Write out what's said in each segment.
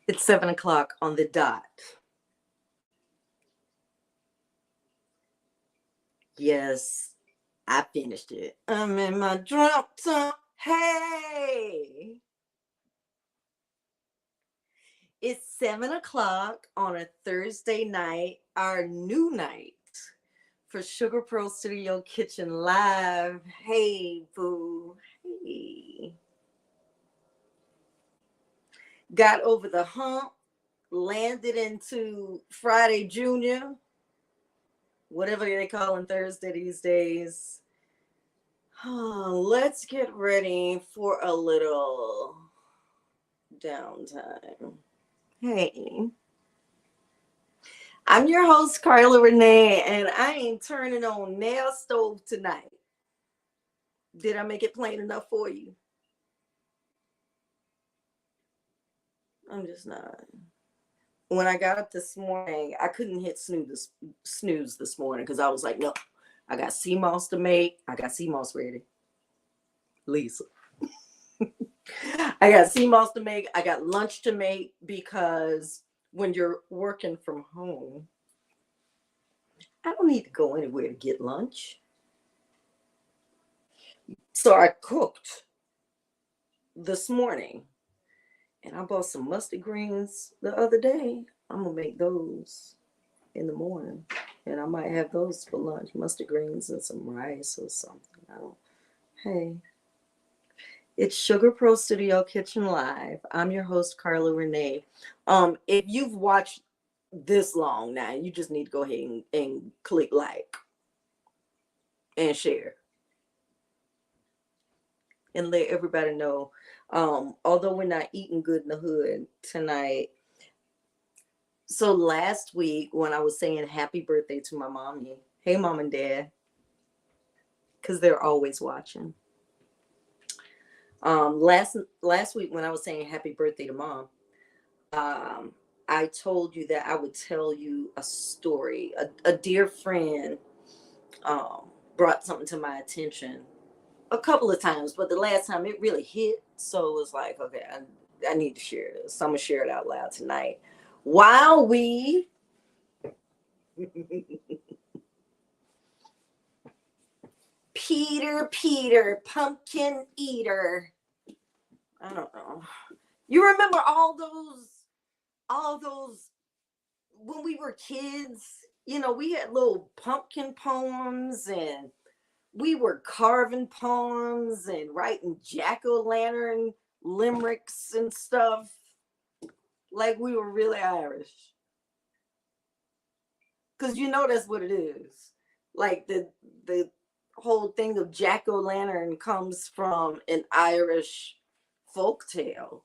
It's 7 o'clock on the dot. Yes, I finished it. I'm in my drop top. Hey, it's 7 o'clock on a Thursday night, our new night for Sugar Pearl Studio Kitchen Live. Hey, boo. Hey. Got over the hump, landed into Friday Junior, whatever they call him Thursday these days. Let's get ready for a little downtime. Hey, I'm your host, Carla Renee, and I ain't turning on nail stove tonight. Did I make it plain enough for you? I'm just not. When I got up this morning, I couldn't hit snooze this morning because I was like, no, I got sea moss to make. I got sea moss ready. Lisa. I got sea moss to make. I got lunch to make because when you're working from home, I don't need to go anywhere to get lunch. So I cooked this morning and I bought some mustard greens the other day. I'm going to make those in the morning and I might have those for lunch. Mustard greens and some rice or something. Hey. It's Sugar Pearl Studio Kitchen Live. I'm your host, Carla Renee. If you've watched this long now, you just need to go ahead and click like and share and let everybody know. Although we're not eating good in the hood tonight. So last week when I was saying happy birthday to my mommy, hey mom and dad, because they're always watching. Last week when I was saying happy birthday to mom, I told you that I would tell you a story. A dear friend brought something to my attention a couple of times, but the last time it really hit. So it was like, okay, I need to share this. So I'm going to share it out loud tonight. While we Peter, pumpkin eater. I don't know. You remember all those when we were kids, we had little pumpkin poems and we were carving poems and writing jack-o'-lantern limericks and stuff like we were really Irish. Because that's what it is. Like the whole thing of jack-o'-lantern comes from an Irish folk tale.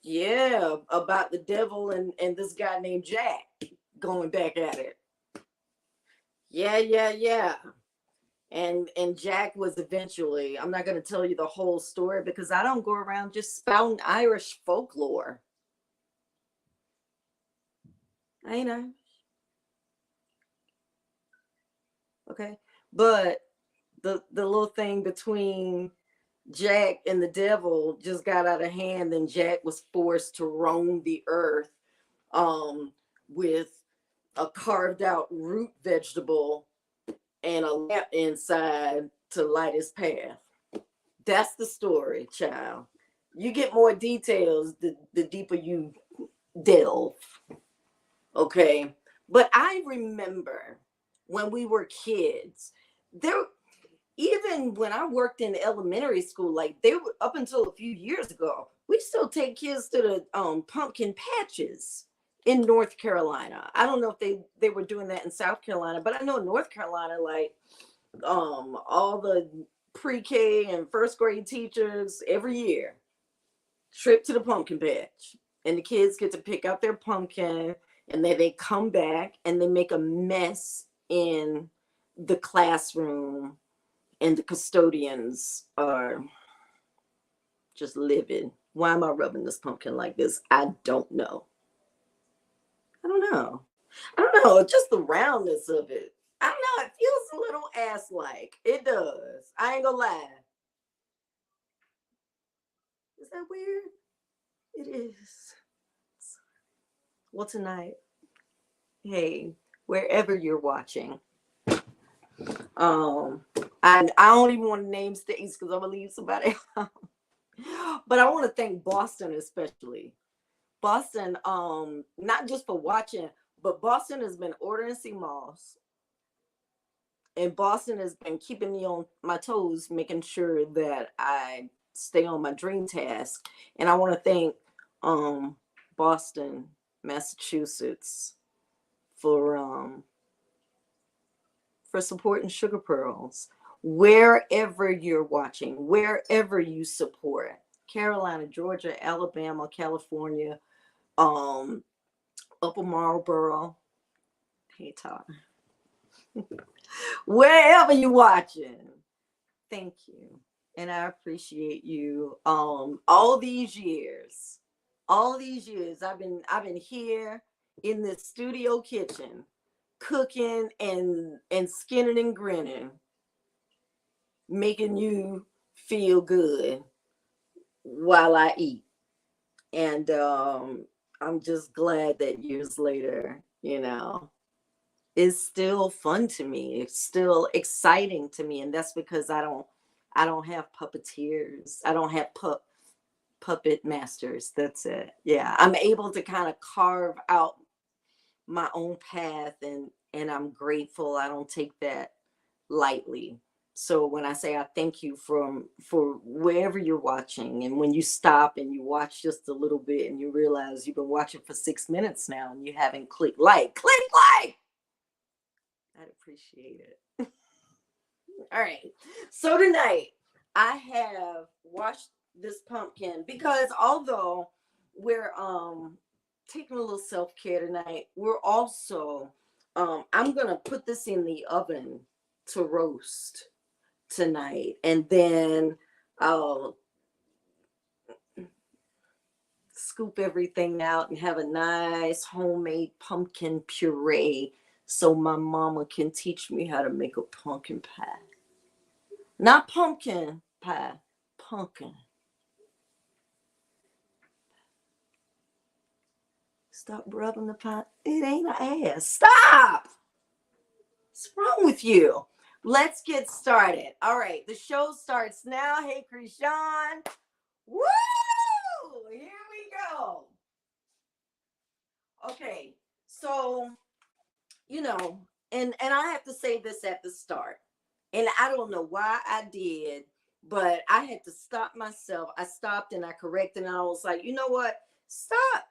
Yeah, about the devil and this guy named Jack going back at it. Yeah. And Jack was eventually, I'm not going to tell you the whole story because I don't go around just spouting Irish folklore. I ain't Irish. Okay. But the little thing between Jack and the devil just got out of hand, and Jack was forced to roam the earth with a carved out root vegetable and a lamp inside to light his path. That's the story, child. You get more details the deeper you delve. Okay. But I remember when we were kids, even when I worked in elementary school, like they were up until a few years ago, we still take kids to the pumpkin patches in North Carolina. I don't know if they were doing that in South Carolina, but I know in North Carolina, like all the pre-K and first grade teachers every year trip to the pumpkin patch, and the kids get to pick out their pumpkin, and then they come back and they make a mess in the classroom, and the custodians are just livid. Why am I rubbing this pumpkin like this? I don't know. I don't know, just the roundness of it. I don't know, it feels a little ass-like. It does. I ain't gonna lie. Is that weird? It is. Well, tonight, hey, wherever you're watching, um, I don't even want to name states because I'm gonna leave somebody out. But I want to thank Boston especially. Boston, not just for watching, but Boston has been ordering sea moss, and Boston has been keeping me on my toes, making sure that I stay on my dream task. And I want to thank Boston, Massachusetts for supporting Sugar Pearls. Wherever you're watching, wherever you support, Carolina, Georgia, Alabama, California, um, Upper Marlboro, hey Todd, wherever you're watching, thank you. And I appreciate you. All these years I've been here in this studio kitchen cooking and skinning and grinning, making you feel good while I eat. And I'm just glad that years later, it's still fun to me. It's still exciting to me. And that's because I don't have puppeteers. I don't have puppet masters. That's it. Yeah. I'm able to kind of carve out my own path, and I'm grateful. I don't take that lightly. So when I say I thank you for wherever you're watching, and when you stop and you watch just a little bit and you realize you've been watching for 6 minutes now and you haven't click like, I'd appreciate it. All right. So tonight I have washed this pumpkin because although we're taking a little self-care tonight, we're also I'm gonna put this in the oven to roast tonight, and then I'll scoop everything out and have a nice homemade pumpkin puree so my mama can teach me how to make a pumpkin pie. Not pumpkin pie, pumpkin. Stop rubbing the pie. It ain't an ass. Stop! What's wrong with you? Let's get started. All right, the show starts now. Hey, Krishan. Woo! Here we go. Okay, so and I have to say this at the start, and I don't know why I did, but I had to stop myself. I stopped and I corrected, and I was like, you know what? Stop.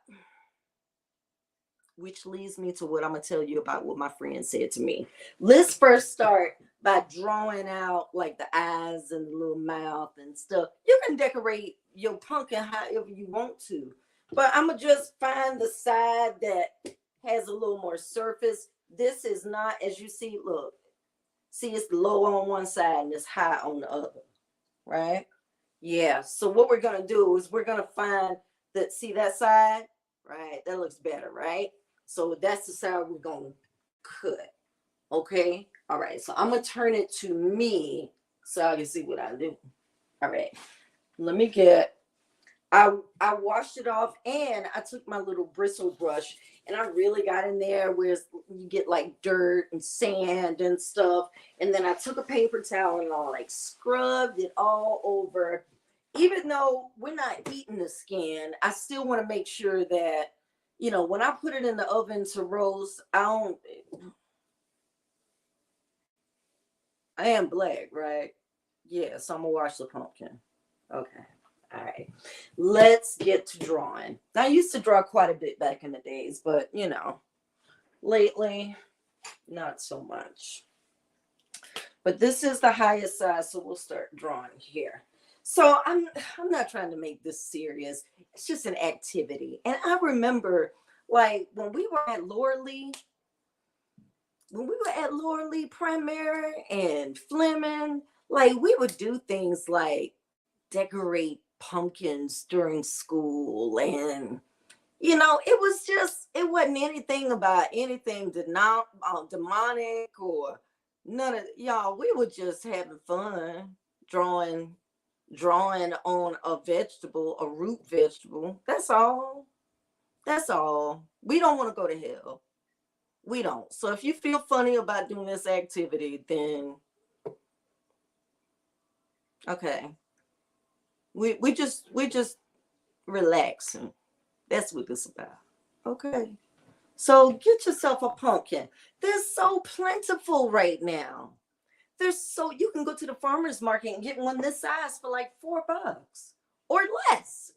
Which leads me to what I'm gonna tell you about what my friend said to me. Let's first start by drawing out like the eyes and the little mouth and stuff. You can decorate your pumpkin however you want to, but I'm gonna just find the side that has a little more surface. This is not, as you see, look, see, it's low on one side and it's high on the other, right? Yeah. So what we're gonna do is we're gonna find that, see that side, right? That looks better, right? So that's the side we're gonna cut. Okay. All right. So I'm gonna turn it to me so I can see what I do. All right. Let me get. I washed it off and I took my little bristle brush and I really got in there where you get like dirt and sand and stuff. And then I took a paper towel and I like scrubbed it all over. Even though we're not eating the skin, I still want to make sure that, when I put it in the oven to roast, I am black, right? Yeah, so I'm gonna wash the pumpkin. Okay. All right. Let's get to drawing. I used to draw quite a bit back in the days, but lately, not so much. But this is the highest size, so we'll start drawing here. So I'm not trying to make this serious. It's just an activity. And I remember like when we were at Laura Lee Primary and Fleming, like we would do things like decorate pumpkins during school and You know, it wasn't anything about anything demonic or none of y'all. We were just having fun drawing, drawing on a vegetable, a root vegetable. That's all. That's all. We don't want to go to hell. We don't. So if you feel funny about doing this activity, then okay. We just relaxing. That's what this is about. Okay. So get yourself a pumpkin. They're so plentiful right now. There's so you can go to the farmer's market and get one this size for like $4 or less.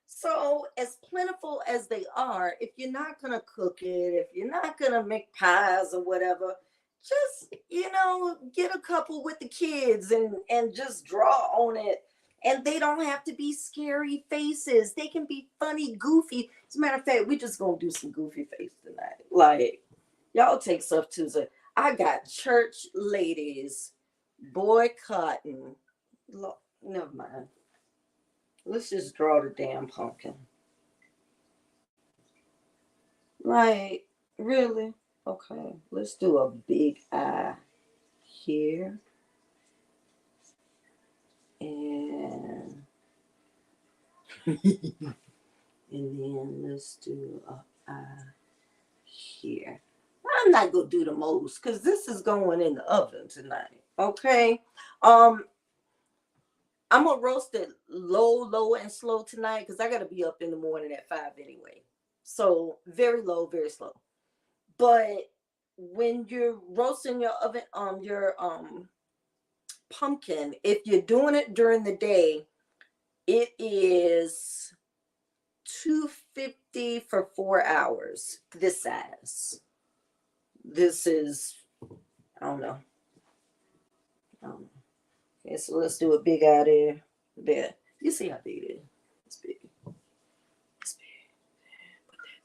So as plentiful as they are, if you're not gonna cook it, if you're not gonna make pies or whatever, just get a couple with the kids and just draw on it. And they don't have to be scary faces. They can be funny, goofy. As a matter of fact, we just gonna do some goofy face tonight. Like y'all take stuff Tuesday. I got church ladies boycotting. Never mind. Let's just draw the damn pumpkin. Like, really? Okay, let's do a big eye here. And and then let's do a eye here. I'm not gonna do the most because this is going in the oven tonight. Okay. Um, I'm gonna roast it low, and slow tonight because I gotta be up in the morning at 5 anyway. So very low, very slow. But when you're roasting your pumpkin, if you're doing it during the day, it is 250 for 4 hours. This size. This is I don't know. Okay, so let's do a big out there. There. You see how big it is. It's big. It's big. Put that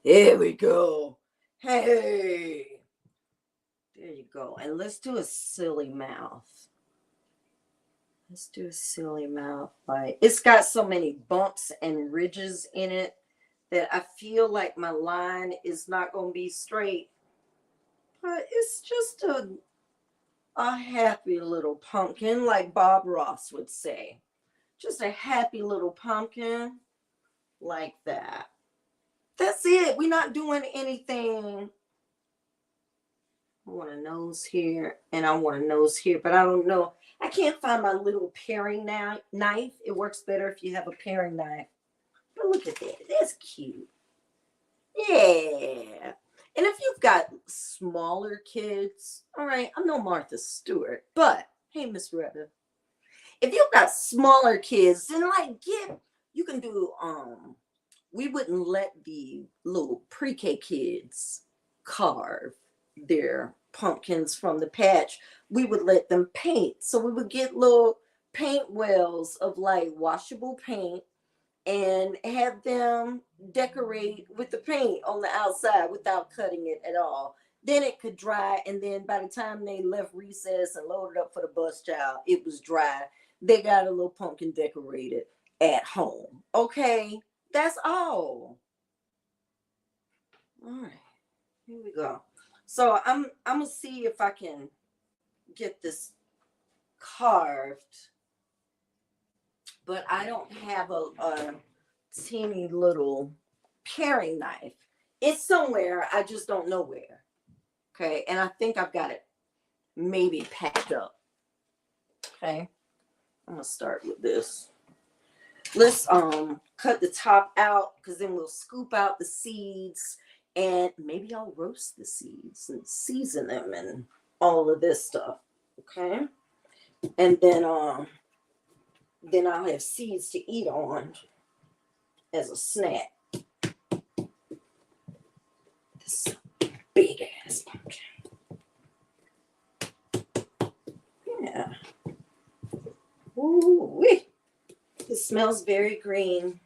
there. There we go. Hey. There you go. And let's do a silly mouth. Let's do a silly mouth. Like it's got so many bumps and ridges in it that I feel like my line is not gonna be straight. But it's just a happy little pumpkin, like Bob Ross would say. Just a happy little pumpkin like that. That's it. We're not doing anything. I want a nose here and I want a nose here, but I don't know. I can't find my little paring knife. It works better if you have a paring knife. But look at that. That's cute. Yeah. And if you've got smaller kids, all right, I'm no Martha Stewart, but hey, Miss Retta, if you've got smaller kids, then you can do we wouldn't let the little pre-K kids carve their pumpkins from the patch. We would let them paint. So we would get little paint wells of like washable paint and have them decorate with the paint on the outside without cutting it at all. Then it could dry, and then by the time they left recess and loaded up for the bus child, it was dry. They got a little pumpkin decorated at home. Okay, that's all. All right, here we go. So I'm gonna see if I can get this carved, but I don't have a teeny little paring knife. It's somewhere, I just don't know where. Okay, and I think I've got it maybe packed up. Okay, I'm gonna start with this. Let's cut the top out because then we'll scoop out the seeds and maybe I'll roast the seeds and season them and all of this stuff. Okay, and then I'll have seeds to eat on as a snack. This big ass pumpkin. Yeah. Ooh, it smells very green,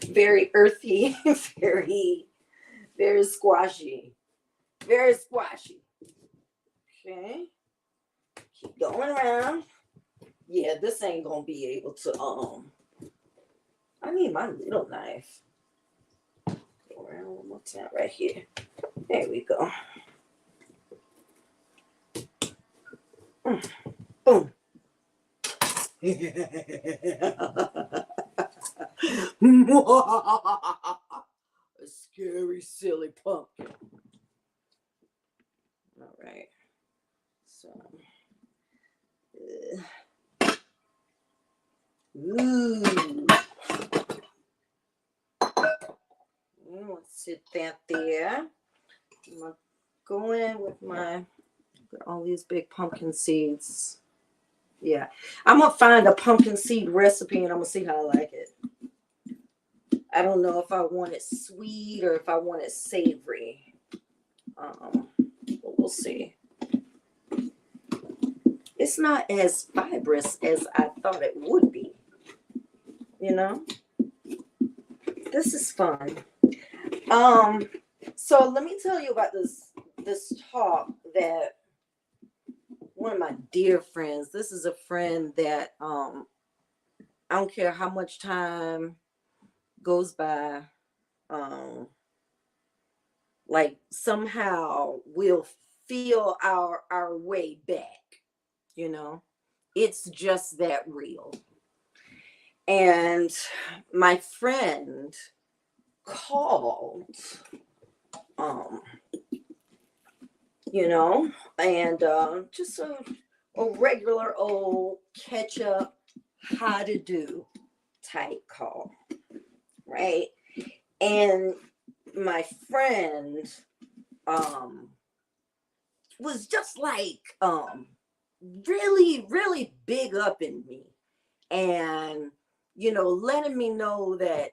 very earthy, very squashy, very squashy. Okay, keep going around. Yeah, this ain't gonna be able to I need my little knife. Go around one more time right here. There we go. Boom. A scary, silly pumpkin. All right. So, ooh. Let's sit that there. I'm gonna go in with all these big pumpkin seeds. Yeah, I'm gonna find a pumpkin seed recipe and I'm gonna see how I like it. I don't know if I want it sweet or if I want it savory. But we'll see. It's not as fibrous as I thought it would be. You know, this is fun. So let me tell you about this talk that one of my dear friends. This is a friend that I don't care how much time goes by, like somehow we'll feel our way back, you know. It's just that real. And my friend called, you know, and just a regular old catch up, how to do type call, right? And my friend was just like really big up in me, and letting me know that,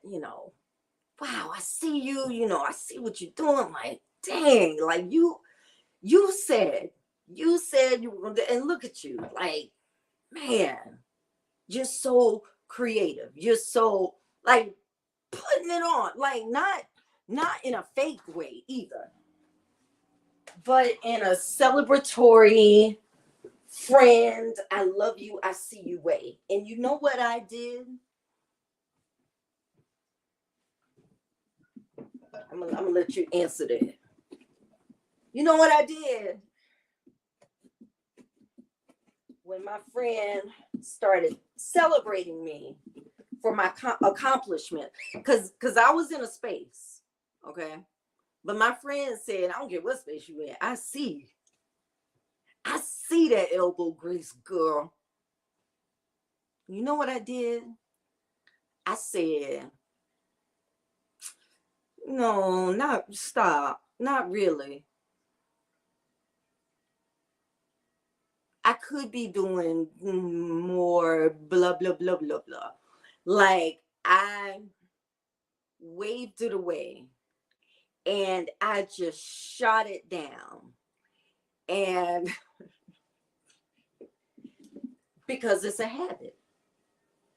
wow, I see you, I see what you're doing. Like, dang, like you said you were gonna do, and look at you, like, man, you're so creative, you're so, like, putting it on, like, not in a fake way either, but in a celebratory, friend, I love you, I see you way. And you know what I did? I'm gonna let you answer that. You know what I did? When my friend started celebrating me for my accomplishment, because I was in a space, okay? But my friend said, I don't care what space you in, I see that elbow grease, girl. You know what I did? I said, no, not stop, not really. I could be doing more blah blah blah blah blah. Like, I waved it away and I just shot it down. And because it's a habit.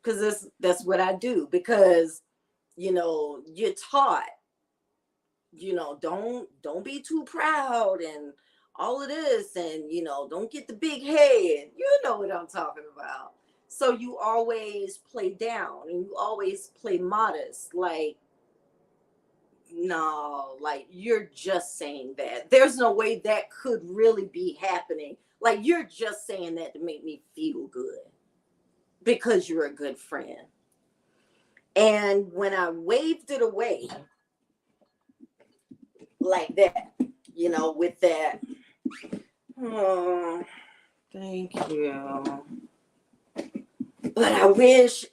Because that's what I do. Because, you're taught, don't be too proud and all of this, and don't get the big head. You know what I'm talking about. So you always play down and you always play modest, like, no, like, you're just saying that. There's no way that could really be happening. Like, you're just saying that to make me feel good because you're a good friend. And when I waved it away like that, with that, oh, thank you. But I wish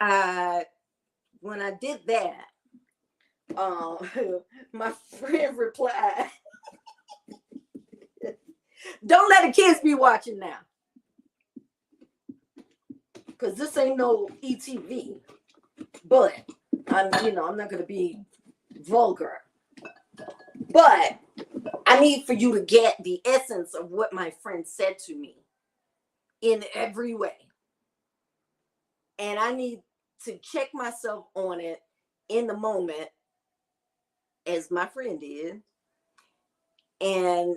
when I did that, my friend replied, don't let the kids be watching now. Because this ain't no ETV. But I'm not going to be vulgar. But I need for you to get the essence of what my friend said to me in every way. And I need to check myself on it in the moment, as my friend did, and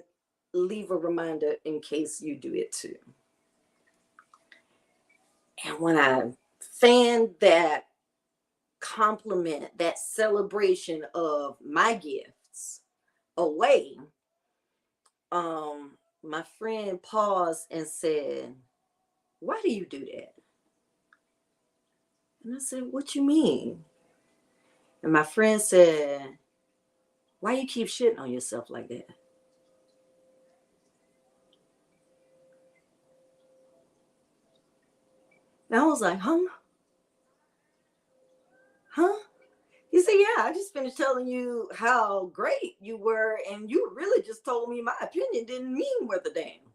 leave a reminder in case you do it too. And when I fanned that compliment, that celebration of my gifts away, my friend paused and said, "Why do you do that?" And I said, "What you mean?" And my friend said, "Why you keep shitting on yourself like that?" And I was like, "Huh? Huh?" He said, "Yeah, I just finished telling you how great you were, and you really just told me my opinion didn't mean worth a damn."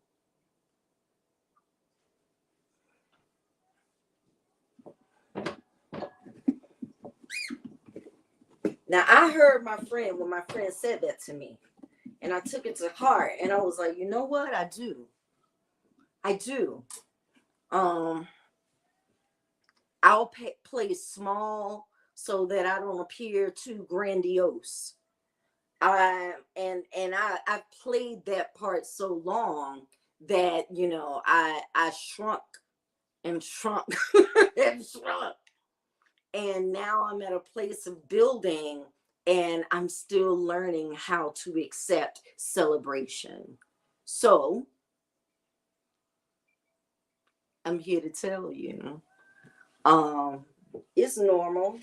Now, I heard my friend when my friend said that to me, and I took it to heart, and I was like, you know what? I do. I do. Um, play small so that I don't appear too grandiose. I played that part so long that I shrunk and shrunk and shrunk, and now I'm at a place of building, and I'm still learning how to accept celebration. So I'm here to tell you, um, it's normal,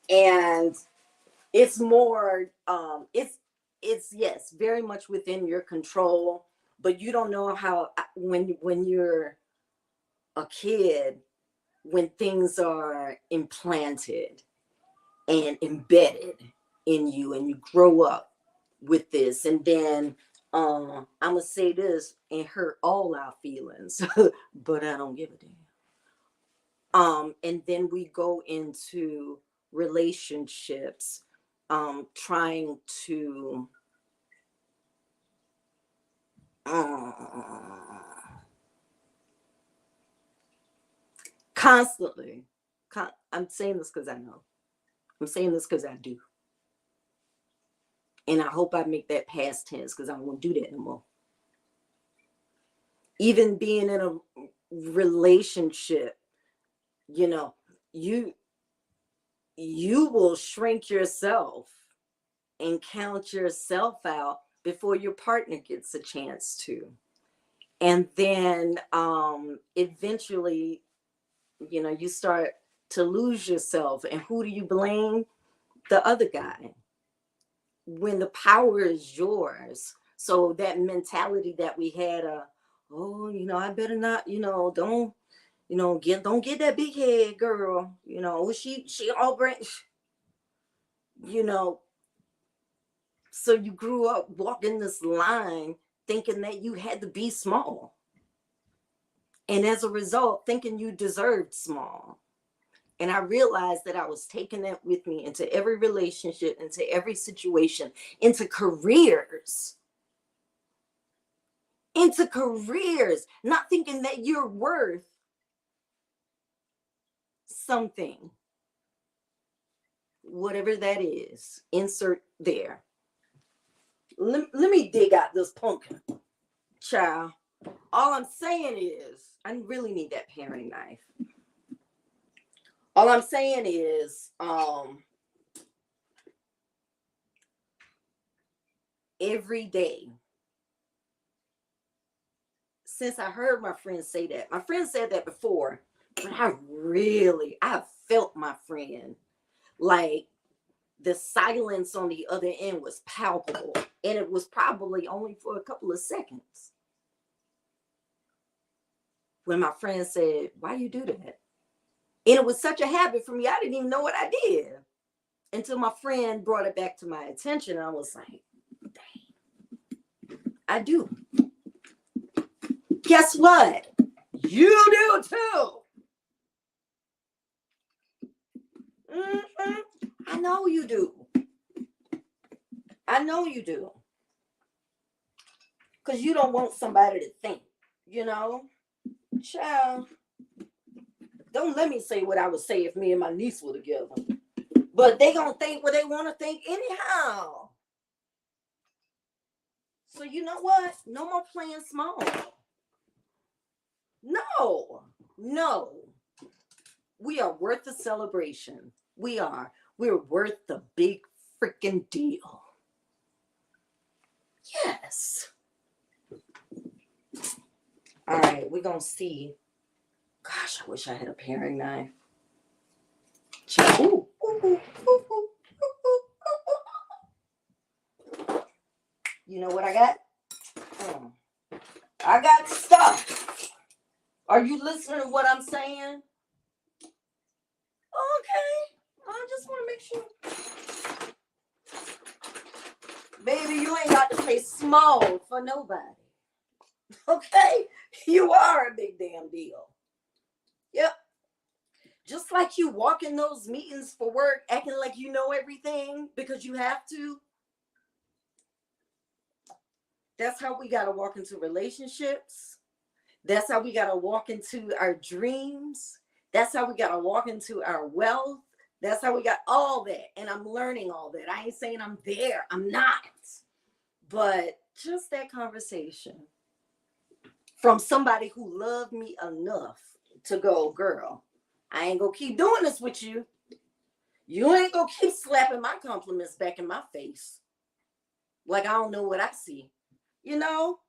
and it's more, it's yes, very much within your control, but you don't know how when you're a kid, when things are implanted and embedded in you, and you grow up with this, and then I'm gonna say this and hurt all our feelings, but I don't give a damn. And then we go into relationships, trying to uh, constantly. I'm saying this because I know. I'm saying this because I do, and I hope I make that past tense because I won't do that no more. Even being in a relationship, you know, you you will shrink yourself and count yourself out before your partner gets a chance to. And then eventually, you start to lose yourself. And who do you blame? The other guy, when the power is yours. So that mentality that we had, oh, I better not, don't, don't get that big head girl, she all bring, you know, so you grew up walking this line thinking that you had to be small. And as a result, thinking you deserved small. And I realized that I was taking that with me into every relationship, into every situation, into careers, not thinking that you're worth something, whatever that is, insert there. Let me dig out this pumpkin, child. All I'm saying is, I really need that paring knife. All I'm saying is, every day, since I heard my friend say that, my friend said that before, but I felt my friend, like the silence on the other end was palpable, and it was probably only for a couple of seconds when my friend said, "Why you do that?" And it was such a habit for me, I didn't even know what I did until my friend brought it back to my attention. I was like, I do. Guess what? You do too. Mm-hmm. I know you do. I know you do. Because you don't want somebody to think, you know? Child, don't let me say what I would say if me and my niece were together. But they gonna think what they want to think anyhow. So you know what? No more playing small. No, no, We are worth the celebration. We are. We're worth the big freaking deal. Yes. All right, we're going to see. Gosh, I wish I had a paring knife. Ooh, ooh, ooh, ooh, ooh. You know what I got? I got stuff. Are you listening to what I'm saying? Okay. I just want to make sure. Baby, you ain't got to play small for nobody. Okay? You are a big damn deal. Yep. Just like you walk in those meetings for work acting like you know everything because you have to. That's how we got to walk into relationships. That's how we got to walk into our dreams. That's how we got to walk into our wealth. That's how we got all that. And I'm learning all that. I ain't saying I'm there. I'm not. But just that conversation from somebody who loved me enough to go, girl, I ain't going to keep doing this with you. You ain't going to keep slapping my compliments back in my face. Like I don't know what I see. You know,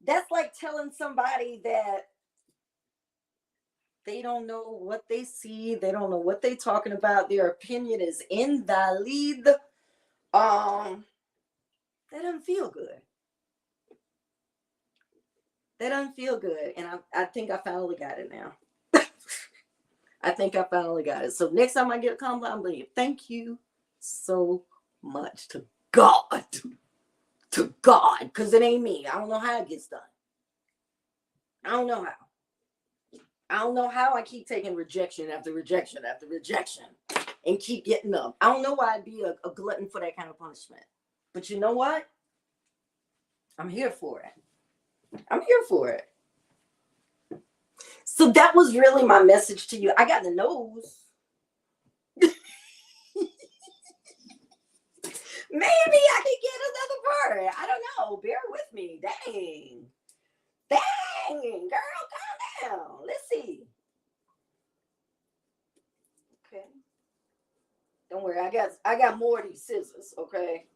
that's like telling somebody that they don't know what they see. They don't know what they're talking about. Their opinion is invalid. That doesn't feel good. That doesn't feel good. And I think I finally got it now. I think I finally got it. So next time I get a compliment, I'm going to thank you so much to God. To God. Because it ain't me. I don't know how it gets done. I don't know how. I don't know how I keep taking rejection after rejection after rejection and keep getting up. I don't know why I'd be a glutton for that kind of punishment. But you know what? I'm here for it. I'm here for it. So that was really my message to you. I got the nose. Maybe I can get another bird. I don't know. Bear with me. Dang. Dang, girl, calm down. Let's see. Okay. Don't worry. I got more of these scissors, okay?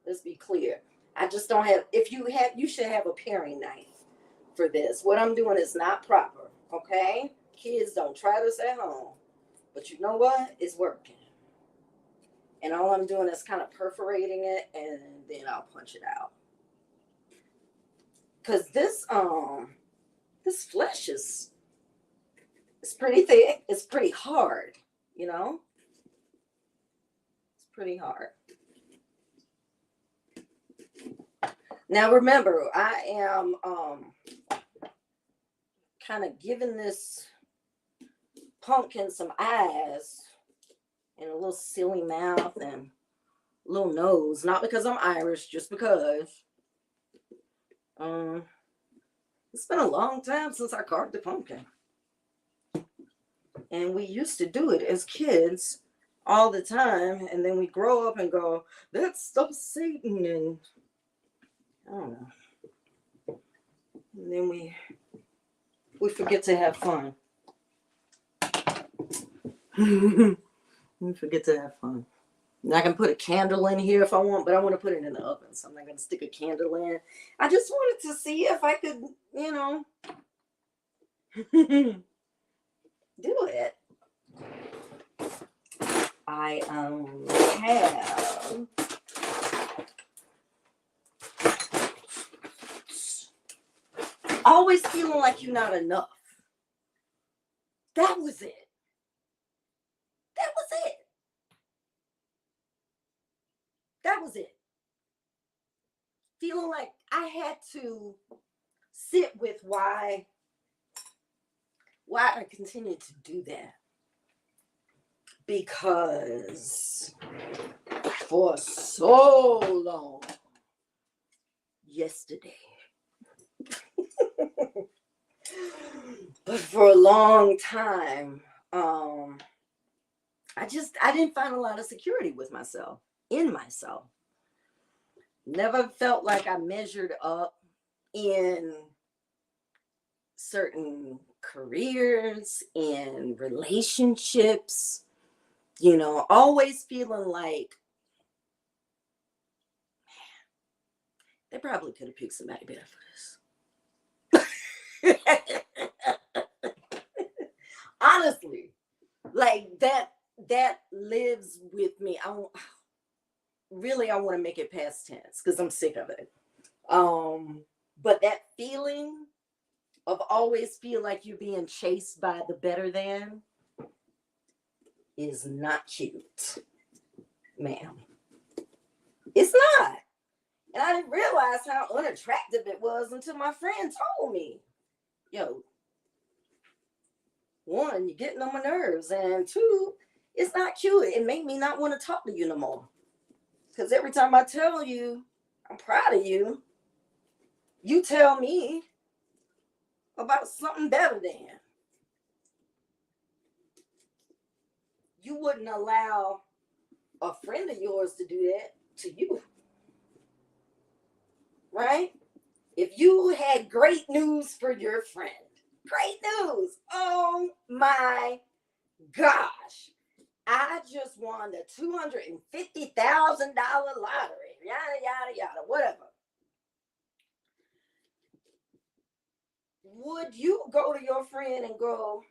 Let's be clear. I just don't have, if you have, you should have a paring knife for this. What I'm doing is not proper, okay? Kids, don't try this at home. But you know what? It's working. And all I'm doing is kind of perforating it, and then I'll punch it out. Because this flesh is, it's pretty thick. It's pretty hard, you know? It's pretty hard. Now remember, I am kind of giving this pumpkin some eyes and a little silly mouth and a little nose. Not because I'm Irish, just because it's been a long time since I carved a pumpkin. And we used to do it as kids all the time. And then we grow up and go, that's stuff Satan. And I don't know. And then we forget to have fun. We forget to have fun. And I can put a candle in here if I want, but I want to put it in the oven. So I'm not going to stick a candle in. I just wanted to see if I could, you know, do it. I have always feeling like you're not enough. That was it. That was it. That was it. Feeling like I had to sit with why I continued to do that. Because for so long, yesterday, but for a long time, I didn't find a lot of security with myself, in myself. Never felt like I measured up in certain careers, in relationships, you know, always feeling like they probably could have picked somebody better for this. Honestly, like that lives with me. I want to make it past tense because I'm sick of it. But that feeling of always feel like you're being chased by the better than is not cute, ma'am. It's not. And I didn't realize how unattractive it was until my friend told me, yo, one, you're getting on my nerves, and two, it's not cute. It made me not want to talk to you no more. Because every time I tell you I'm proud of you, you tell me about something better than. You wouldn't allow a friend of yours to do that to you, right? If you had great news for your friend, great news. Oh my gosh. I just won the $250,000 lottery. Yada, yada, yada, whatever. Would you go to your friend and go,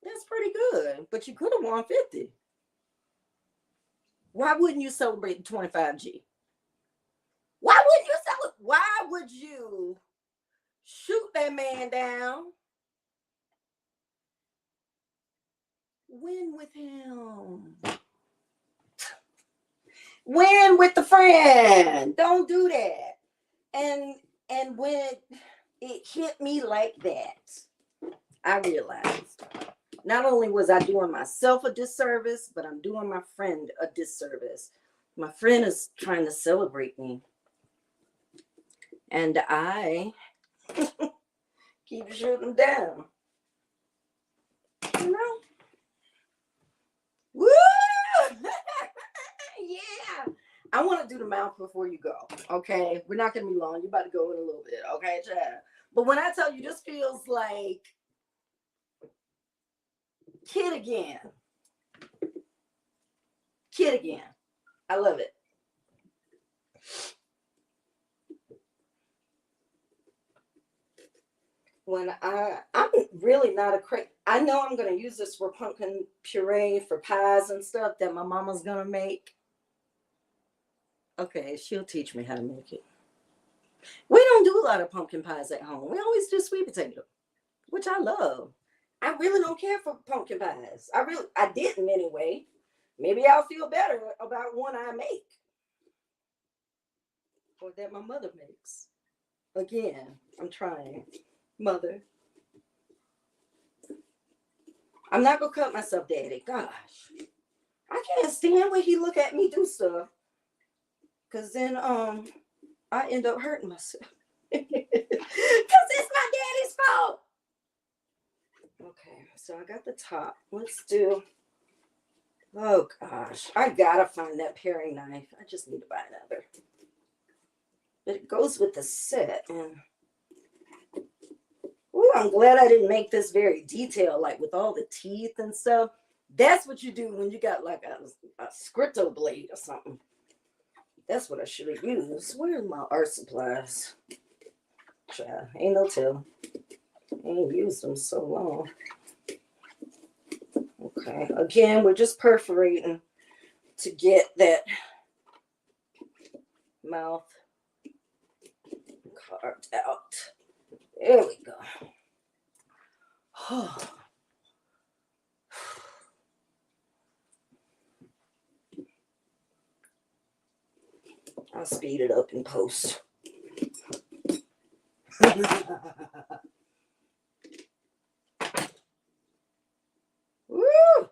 that's pretty good, but you could have won 50? Why wouldn't you celebrate the 25G? Why wouldn't you celebrate? Why would you shoot that man down? Win with him. Win with the friend. Don't do that. And when it hit me like that, I realized not only was I doing myself a disservice, but I'm doing my friend a disservice. My friend is trying to celebrate me, and I keep shooting down. You know? Woo! Yeah. I want to do the mouth before you go. Okay. We're not going to be long. You're about to go in a little bit. Okay, Chad. But when I tell you, this feels like kid again. Kid again. I love it. When I'm really not a crazy. I know I'm going to use this for pumpkin puree for pies and stuff that my mama's going to make. Okay, she'll teach me how to make it. We don't do a lot of pumpkin pies at home. We always do sweet potato, which I love. I really don't care for pumpkin pies. I didn't anyway. Maybe I'll feel better about one I make or that my mother makes. Again, I'm trying. Mother, I'm not gonna cut myself, Daddy. Gosh, I can't stand when he look at me do stuff, cause then I end up hurting myself. Cause it's my daddy's fault. Okay, so I got the top. Let's do. Oh gosh, I gotta find that paring knife. I just need to buy another. But it goes with the set, and ooh, I'm glad I didn't make this very detailed, like with all the teeth and stuff. That's what you do when you got like a scripto blade or something. That's what I should have used. Where's my art supplies? Child, ain't no tell. Ain't used them so long. Okay, again, we're just perforating to get that mouth carved out. There we go. I'll speed it up in post. Woo!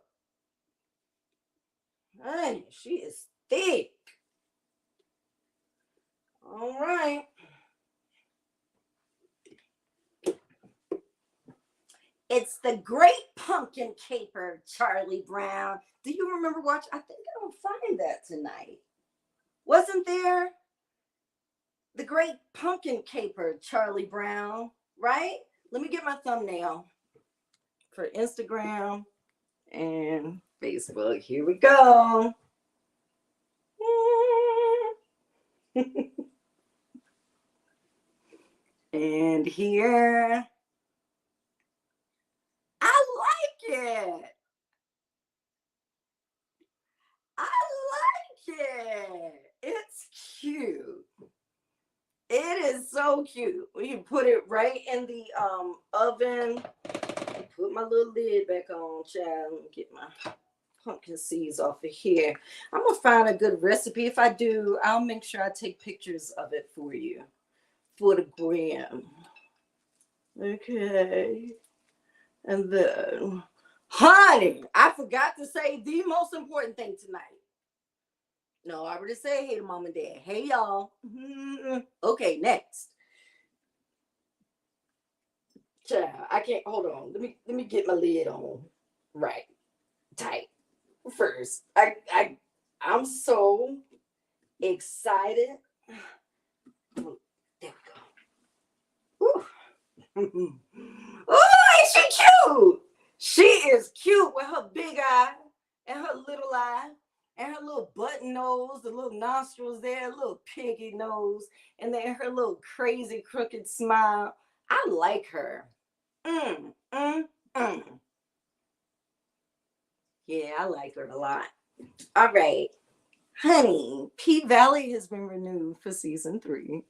Honey, she is thick. All right. It's the Great Pumpkin Caper, Charlie Brown. Do you remember watching? I think I don't find that tonight. Wasn't there? The Great Pumpkin Caper, Charlie Brown, right? let me get my thumbnail for Instagram and Facebook. Here we go. And here, I like it. I like it. It's cute. It is so cute. You put it right in the oven. Put my little lid back on, child. Let me get my pumpkin seeds off of here. I'm gonna find a good recipe. If I do, I'll make sure I take pictures of it for you for the gram. Okay. And then, honey, I forgot to say the most important thing tonight. No, I already said hey to mom and dad. Hey, y'all. Okay, next. Child, I can't, hold on. Let me get my lid on. Right. Tight. First, I'm so excited. There we go. Oh, is she cute? She is cute with her big eye and her little eye and her little button nose, the little nostrils there, little piggy nose, and then her little crazy crooked smile. I like her. Yeah, I like her a lot. All right. Honey, P Valley has been renewed for season 3.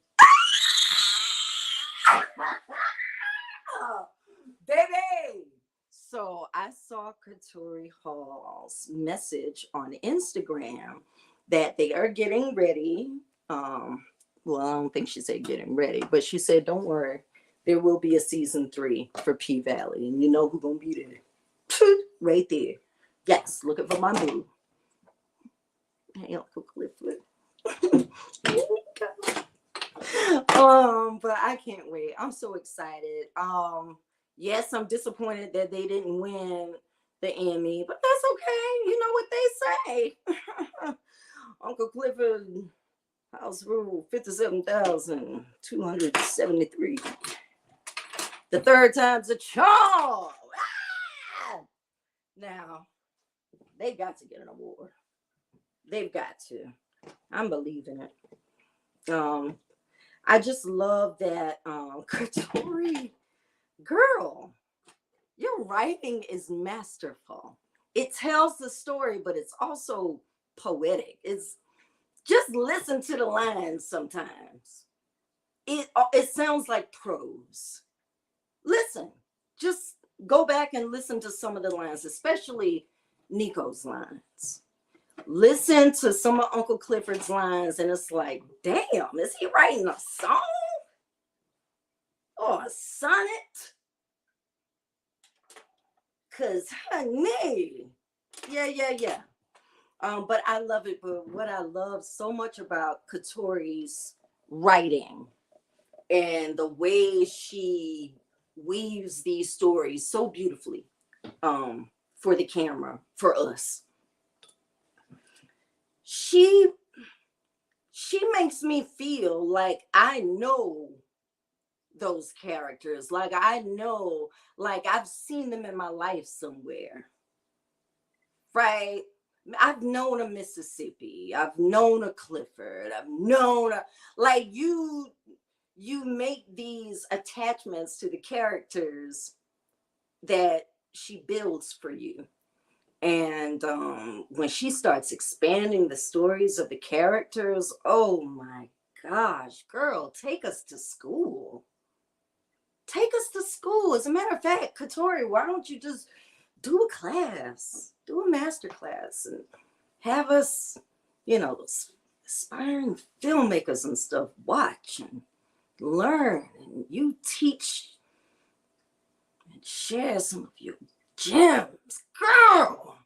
Baby. So I saw Katori Hall's message on Instagram that they are getting ready. Well, I don't think she said getting ready, but she said, don't worry, there will be a season 3 for P Valley. And you know who's gonna be there. Right there. Yes, looking for my boo. Hey, Uncle Clifford. But I can't wait. I'm so excited. Yes, I'm disappointed that they didn't win the Emmy, but that's okay. You know what they say. Uncle Clifford House Rule 57,273. The third time's a charm. Ah! Now, they got to get an award. They've got to. I'm believing it. I just love that Katori, girl, your writing is masterful. It tells the story, but it's also poetic. It's just listen to the lines sometimes. It sounds like prose. Listen, just go back and listen to some of the lines, especially Nico's lines. Listen to some of Uncle Clifford's lines, and it's like, damn, is he writing a song or a sonnet? Cause honey, yeah. But I love it. But what I love so much about Katori's writing and the way she weaves these stories so beautifully, for the camera, for us. She makes me feel like I know those characters, like I know, like I've seen them in my life somewhere, right? I've known a Mississippi, I've known a Clifford, I've known a, like you make these attachments to the characters that she builds for you. And when she starts expanding the stories of the characters, oh my gosh, girl, take us to school. Take us to school. As a matter of fact, Katori, why don't you just do a class, do a master class, and have us, those aspiring filmmakers and stuff watch and learn, and you teach and share some of your gems, girl.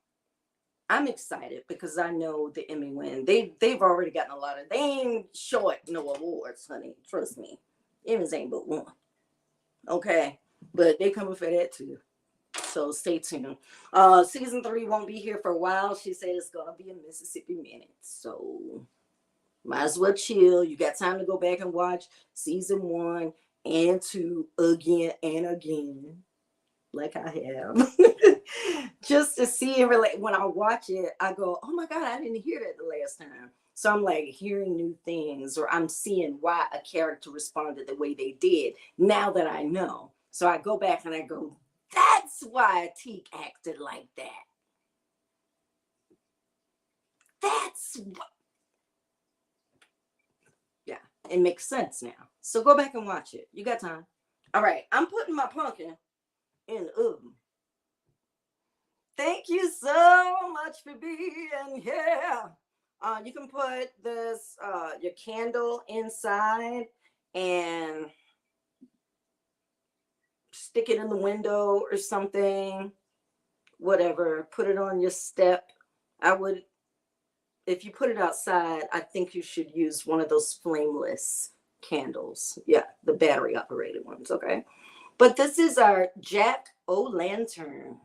I'm excited because I know the Emmy win. They've already gotten a lot of. They ain't short no awards, honey. Trust me, Emmys ain't but one. Okay, but they coming for that too. So stay tuned. Season 3 won't be here for a while. She said it's gonna be a Mississippi Minute. So might as well chill. You got time to go back and watch season 1 and to again and again, like I have, just to see and relate. When I watch it, I go, oh my God, I didn't hear that the last time. So I'm like hearing new things, or I'm seeing why a character responded the way they did now that I know. So I go back and I go, that's why Teak acted like that. That's what, yeah, it makes sense now. So go back and watch it. You got time. All right, I'm putting my pumpkin in the oven. Thank you so much for being here. You can put this your candle inside and stick it in the window or something. Whatever. Put it on your step. I would, if you put it outside, I think you should use one of those flameless candles. Yeah, the battery operated ones. Okay. But this is our jack-o'-lantern.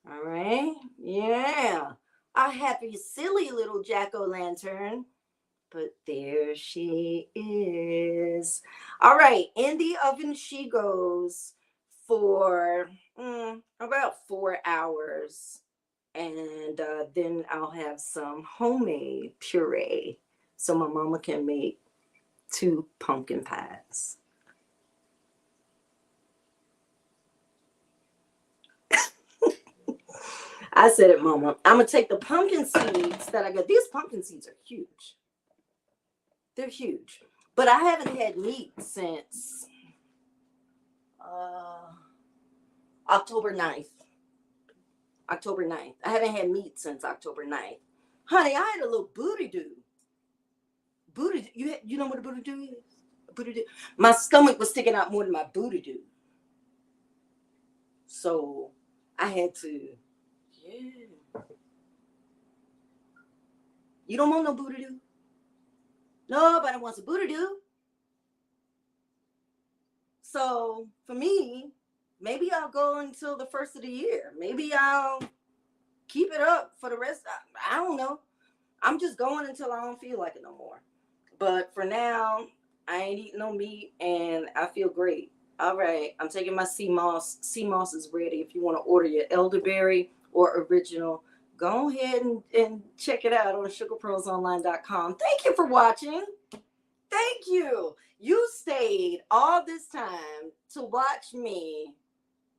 All right. Yeah. A happy, silly little jack-o'-lantern. But there she is. All right. In the oven she goes for about 4 hours. And then I'll have some homemade puree so my mama can make 2 pumpkin pies. I said it, Mama. I'm gonna take the pumpkin seeds that I got. These pumpkin seeds are huge. They're huge. But I haven't had meat since uh, October 9th. October 9th. I haven't had meat since October 9th. Honey, I had a little booty do. Booty, you know what a booty do is? A booty do. My stomach was sticking out more than my booty do. So I had to, yeah. You don't want no booty do? Nobody wants a booty do. So for me, maybe I'll go until the first of the year. Maybe I'll keep it up for the rest. I don't know. I'm just going until I don't feel like it no more. But for now, I ain't eating no meat and I feel great. All right, I'm taking my sea moss. Sea moss is ready. If you want to order your elderberry or original, go ahead and check it out on sugarpearlsonline.com. Thank you for watching. Thank you. You stayed all this time to watch me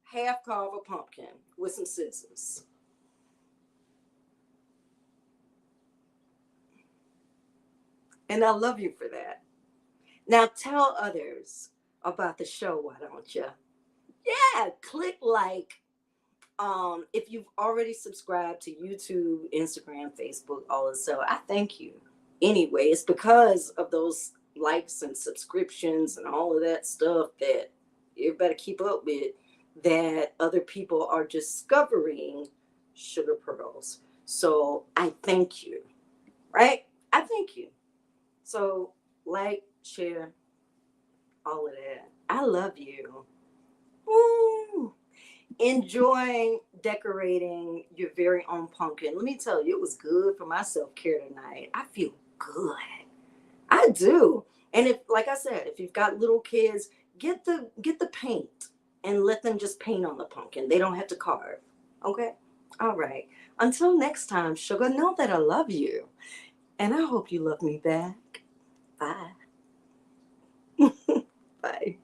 half carve a pumpkin with some scissors. And I love you for that. Now tell others about the show, why don't you? Yeah, click like. If you've already subscribed to YouTube, Instagram, Facebook, all of so, I thank you. Anyway, it's because of those likes and subscriptions and all of that stuff that you better keep up with, that other people are discovering Sugar Pearls. So I thank you, right? I thank you. So like, share, all of that. I love you. Woo. Enjoy decorating your very own pumpkin. Let me tell you, it was good for my self-care tonight. I feel good. I do. And if, like I said, if you've got little kids, get the paint and let them just paint on the pumpkin. They don't have to carve. Okay? All right. Until next time, sugar, know that I love you. And I hope you love me back. Bye. Bye.